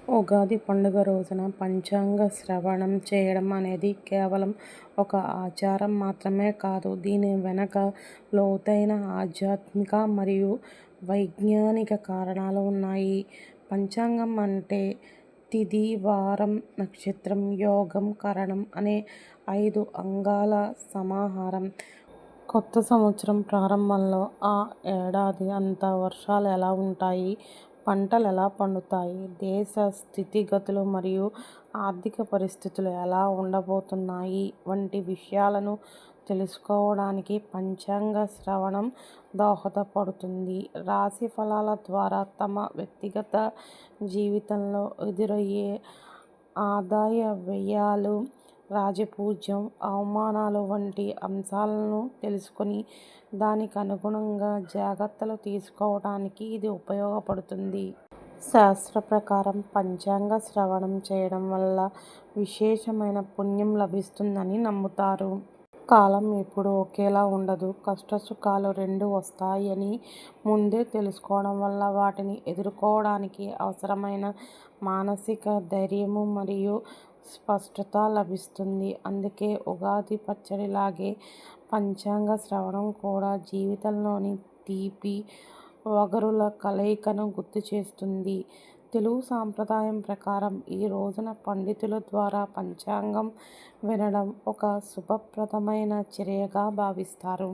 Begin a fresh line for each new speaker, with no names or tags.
ఉగాది పండుగ రోజున పంచాంగ శ్రవణం చేయడం అనేది కేవలం ఒక ఆచారం మాత్రమే కాదు. దీని వెనక లోతైన ఆధ్యాత్మిక మరియు వైజ్ఞానిక కారణాలు ఉన్నాయి. పంచాంగం అంటే తిథి, వారం, నక్షత్రం, యోగం, కరణం అనే 5 అంగాల సమాహారం. కొత్త సంవత్సరం ప్రారంభంలో ఆ ఏడాది అంతా వర్షాలు ఎలా ఉంటాయి, పంటలు ఎలా పండుతాయి, దేశ స్థితిగతులు మరియు ఆర్థిక పరిస్థితులు ఎలా ఉండబోతున్నాయి వంటి విషయాలను తెలుసుకోవడానికి పంచాంగ శ్రవణం దోహదపడుతుంది. రాశి ఫలాల ద్వారా తమ వ్యక్తిగత జీవితంలో ఎదురయ్యే ఆదాయ వ్యయాలు, రాజపూజ్యం, అవమానాలు వంటి అంశాలను తెలుసుకొని దానికి అనుగుణంగా జాగ్రత్తలు తీసుకోవడానికి ఇది ఉపయోగపడుతుంది. శాస్త్ర ప్రకారం పంచాంగ శ్రవణం చేయడం వల్ల విశేషమైన పుణ్యం లభిస్తుందని నమ్ముతారు. కాలం ఎప్పుడూ ఒకేలా ఉండదు. కష్టసుఖాలు రెండూ వస్తాయని ముందే తెలుసుకోవడం వల్ల వాటిని ఎదుర్కోవడానికి అవసరమైన మానసిక ధైర్యము మరియు స్పష్టత లభిస్తుంది. అందుకే ఉగాది పచ్చడిలాగే పంచాంగ శ్రవణం కూడా జీవితంలోని తీపి, వగరుల కలయికను గుర్తుచేస్తుంది. తెలుగు సాంప్రదాయం ప్రకారం ఈ రోజున పండితుల ద్వారా పంచాంగం వినడం ఒక శుభప్రదమైన చర్యగా భావిస్తారు.